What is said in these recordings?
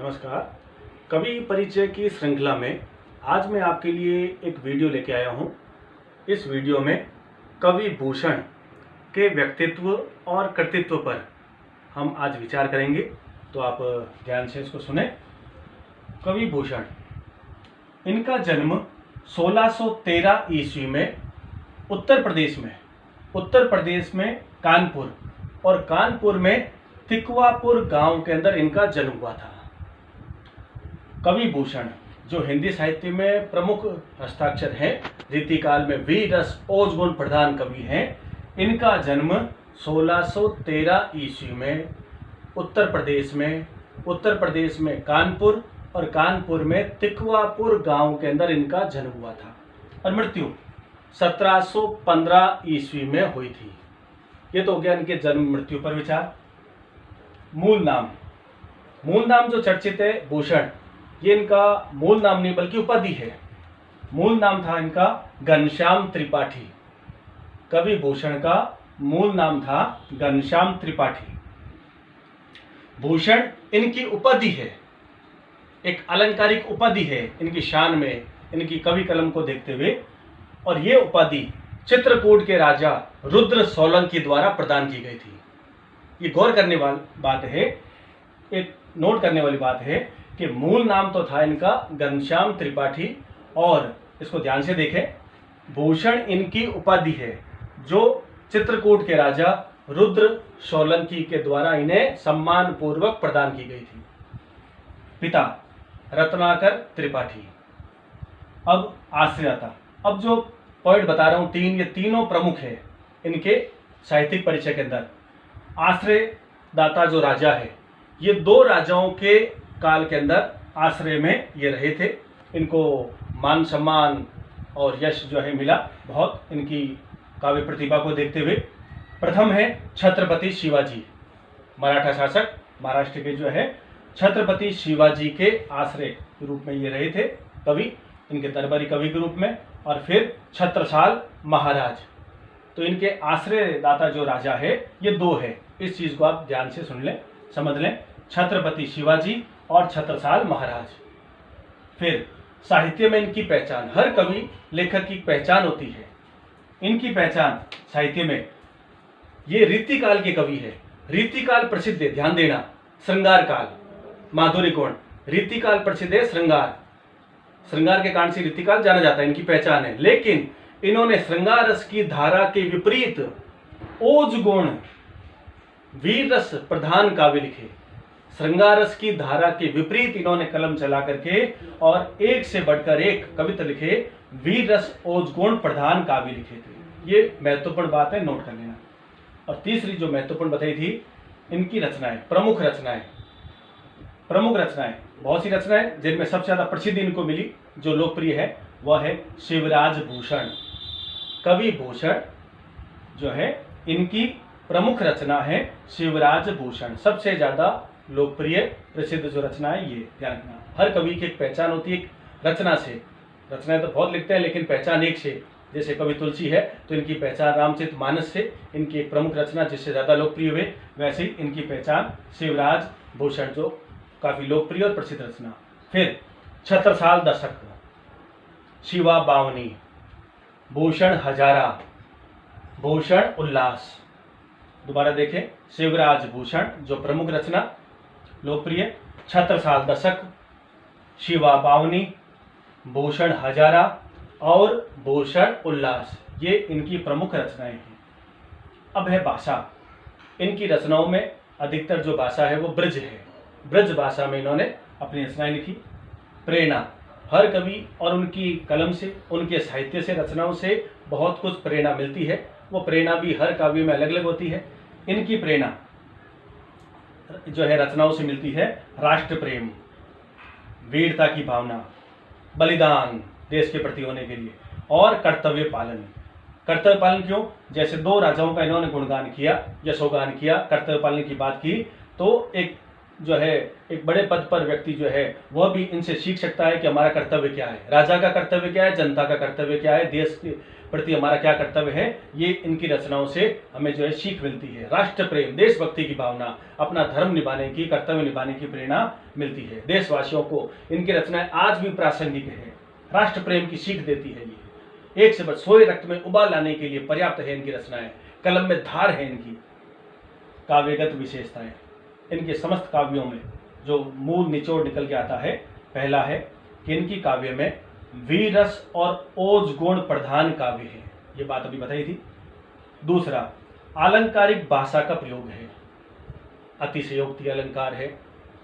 नमस्कार। कवि परिचय की श्रृंखला में आज मैं आपके लिए एक वीडियो लेके आया हूँ। इस वीडियो में कवि भूषण के व्यक्तित्व और कृतित्व पर हम आज विचार करेंगे, तो आप ध्यान से इसको सुने। कवि भूषण, इनका जन्म 1613 ईस्वी में उत्तर प्रदेश में कानपुर और कानपुर में तिकवापुर गांव के अंदर इनका जन्म हुआ था। कवि भूषण जो हिंदी साहित्य में प्रमुख हस्ताक्षर हैं, रीतिकाल में वीर रस ओज गुण प्रधान कवि हैं। इनका जन्म 1613 ईस्वी में उत्तर प्रदेश में कानपुर और कानपुर में तिकवापुर गांव के अंदर इनका जन्म हुआ था और मृत्यु 1715 ईस्वी में हुई थी। ये तो हो गया इनके जन्म मृत्यु पर विचार। मूल नाम जो चर्चित है भूषण, ये इनका मूल नाम नहीं बल्कि उपाधि है। मूल नाम था इनका घनश्याम त्रिपाठी। कवि भूषण का मूल नाम था घनश्याम त्रिपाठी। भूषण इनकी उपाधि है, एक अलंकारिक उपाधि है इनकी शान में, इनकी कवि कलम को देखते हुए। और ये उपाधि चित्रकूट के राजा रुद्र सोलंकी द्वारा प्रदान की गई थी। ये गौर करने वाली बात है, एक नोट करने वाली बात है कि मूल नाम तो था इनका घनश्याम त्रिपाठी और इसको ध्यान से देखें, भूषण इनकी उपाधि है जो चित्रकूट के राजा रुद्र सोलंकी के द्वारा इन्हें सम्मान पूर्वक प्रदान की गई थी। पिता रत्नाकर त्रिपाठी। अब आश्रयदाता, अब जो पॉइंट बता रहा हूं ये तीनों प्रमुख है इनके साहित्यिक परिचय के अंदर। आश्रयदाता जो राजा है, ये दो राजाओं के काल के अंदर आश्रय में ये रहे थे। इनको मान सम्मान और यश जो है मिला बहुत इनकी काव्य प्रतिभा को देखते हुए। प्रथम है छत्रपति शिवाजी, मराठा शासक महाराष्ट्र के जो है छत्रपति शिवाजी के आश्रय के रूप में ये रहे थे कवि, इनके दरबारी कवि के रूप में। और फिर छत्रसाल महाराज, तो इनके आश्रयदाता जो राजा है ये दो है। इस चीज को आप ध्यान से सुन लें, समझ लें, छत्रपति शिवाजी और छत्रसाल महाराज। फिर साहित्य में इनकी पहचान, हर कवि लेखक की पहचान होती है। इनकी पहचान साहित्य में, ये रीतिकाल के कवि है। रीतिकाल प्रसिद्ध है, ध्यान देना, श्रृंगार काल, माधुरी कोण। रीतिकाल प्रसिद्ध है श्रृंगार के कारण से रीतिकाल जाना जाता है, इनकी पहचान है। लेकिन इन्होंने श्रृंगार रस की धारा के विपरीत ओज गुण वीर रस प्रधान काव्य लिखे। श्रृंगार रस की धारा के विपरीत इन्होंने कलम चला करके और एक से बढ़कर एक कविता लिखे, वीर रस ओज गुण प्रधान काव्य लिखे थे। ये महत्वपूर्ण बात है, नोट कर लेना। और तीसरी जो महत्वपूर्ण बताई थी, इनकी रचनाएं, प्रमुख रचनाएं, बहुत सी रचनाएं, जिनमें सबसे ज्यादा प्रसिद्धि इनको मिली, जो लोकप्रिय है, वह है शिवराज भूषण। कवि भूषण जो है इनकी प्रमुख रचना है शिवराज भूषण। सबसे ज्यादा लोकप्रिय प्रसिद्ध जो रचना है, ये ध्यान रखना। हर कवि की एक पहचान होती है एक रचना से। रचनाएं तो बहुत लिखते हैं लेकिन पहचान एक से, जैसे कवि तुलसी है तो इनकी पहचान रामचरितमानस से, इनकी एक प्रमुख रचना जिससे ज्यादा लोकप्रिय हुए, वैसे ही इनकी पहचान शिवराज भूषण, जो काफी लोकप्रिय और प्रसिद्ध रचना। फिर छत्रसाल दशक, शिवा बावनी, भूषण हजारा, भूषण उल्लास। दोबारा देखें, शिवराज भूषण जो प्रमुख रचना लोकप्रिय, छत्रसाल दशक, शिवा बावनी, भूषण हजारा और भूषण उल्लास, ये इनकी प्रमुख रचनाएं हैं। अब है भाषा। इनकी रचनाओं में अधिकतर जो भाषा है वो ब्रज है। ब्रज भाषा में इन्होंने अपनी रचनाएं लिखी। प्रेरणा, हर कवि और उनकी कलम से, उनके साहित्य से, रचनाओं से बहुत कुछ प्रेरणा मिलती है। वो प्रेरणा भी हर काव्य में अलग अलग होती है। इनकी प्रेरणा जो है रचनाओं से मिलती है राष्ट्र प्रेम, वीरता की भावना, बलिदान देश के प्रति होने के लिए, और कर्तव्य पालन। कर्तव्य पालन क्यों? जैसे दो राजाओं का इन्होंने गुणगान किया, यशोगान किया, कर्तव्य पालन की बात की, तो एक जो है एक बड़े पद पर व्यक्ति जो है वह भी इनसे सीख सकता है कि हमारा कर्तव्य क्या है, राजा का कर्तव्य क्या है, जनता का कर्तव्य क्या है, देश के प्रति हमारा क्या कर्तव्य है। ये इनकी रचनाओं से हमें जो है सीख मिलती है। राष्ट्र प्रेम, देशभक्ति की भावना, अपना धर्म निभाने की, कर्तव्य निभाने की प्रेरणा मिलती है। देशवासियों को इनकी रचनाएं आज भी प्रासंगिक है, राष्ट्र प्रेम की सीख देती है। ये एक से बढ़ सोए रक्त में उबाल लाने के लिए पर्याप्त है इनकी रचनाएं। कलम में धार है इनकी। काव्यगत विशेषताएं, इनके समस्त काव्यों में जो मूल निचोड़ निकल के आता है, पहला है कि इनकी काव्य में वीर रस और ओज गुण प्रधान काव्य है, ये बात अभी बताई थी। दूसरा, आलंकारिक भाषा का प्रयोग है, अतिशयोक्ति अलंकार है,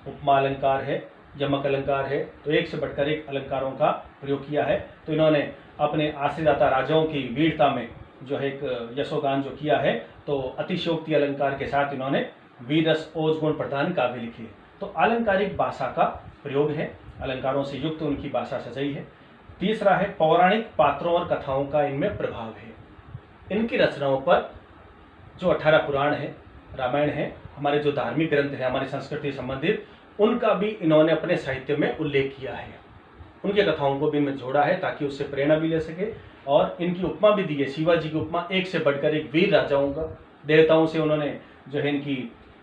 उपमा अलंकार है, यमक अलंकार है, तो एक से बढ़कर एक अलंकारों का प्रयोग किया है। तो इन्होंने अपने आश्रितदाता राजाओं की वीरता में जो है एक यशोगान जो किया है, तो अतिशयोक्ति अलंकार के साथ इन्होंने वीर रस ओज गुण प्रधान काव्य लिखे। तो आलंकारिक भाषा का प्रयोग है, अलंकारों से युक्त उनकी भाषा सजाई है। तीसरा है पौराणिक पात्रों और कथाओं का इनमें प्रभाव है। इनकी रचनाओं पर जो 18 पुराण है, रामायण है, हमारे जो धार्मिक ग्रंथ है हमारी संस्कृति संबंधित, उनका भी इन्होंने अपने साहित्य में उल्लेख किया है। उनके कथाओं को भी इनमें जोड़ा है ताकि उससे प्रेरणा भी ले सके। और इनकी उपमा भी दी है, शिवाजी की उपमा एक से बढ़कर एक वीर राजाओं का, देवताओं से उन्होंने जो है इनकी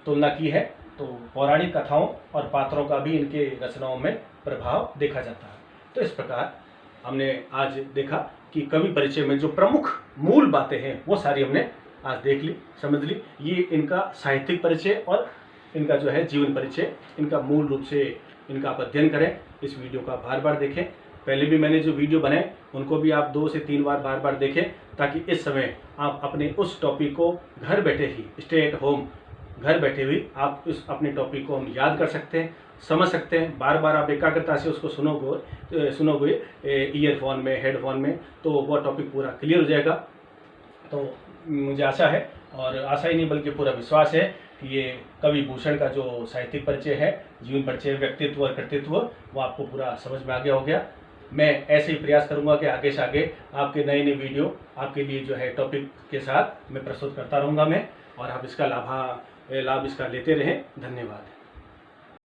तुलना की है। तो पौराणिक कथाओं और पात्रों का भी इनके रचनाओं में प्रभाव देखा जाता है। तो इस प्रकार हमने आज देखा कि कवि परिचय में जो प्रमुख मूल बातें हैं वो सारी हमने आज देख ली, समझ ली। ये इनका साहित्यिक परिचय और इनका जो है जीवन परिचय, इनका मूल रूप से इनका आप अध्ययन करें। इस वीडियो का बार बार देखें। पहले भी मैंने जो वीडियो बनाए उनको भी आप 2 से 3 बार बार देखें, ताकि इस समय आप अपने उस टॉपिक को घर बैठे ही, स्टे एट होम, घर बैठे हुए आप उस अपने टॉपिक को हम याद कर सकते हैं, समझ सकते हैं। बार बार आप एकाग्रता से उसको सुनोगे ईयरफोन में, हेडफोन में, तो वह टॉपिक पूरा क्लियर हो जाएगा। तो मुझे आशा है, और आशा ही नहीं बल्कि पूरा विश्वास है कि ये कवि भूषण का जो साहित्यिक परिचय है, जीवन परिचय, व्यक्तित्व और कृतित्व, वो आपको पूरा समझ में आ गया हो गया। मैं ऐसे ही प्रयास करूंगा कि आगे से आगे आपके नए नए वीडियो आपके लिए जो है टॉपिक के साथ मैं प्रस्तुत करता रहूंगा मैं, और आप इसका लाभ इसका लेते रहें। धन्यवाद।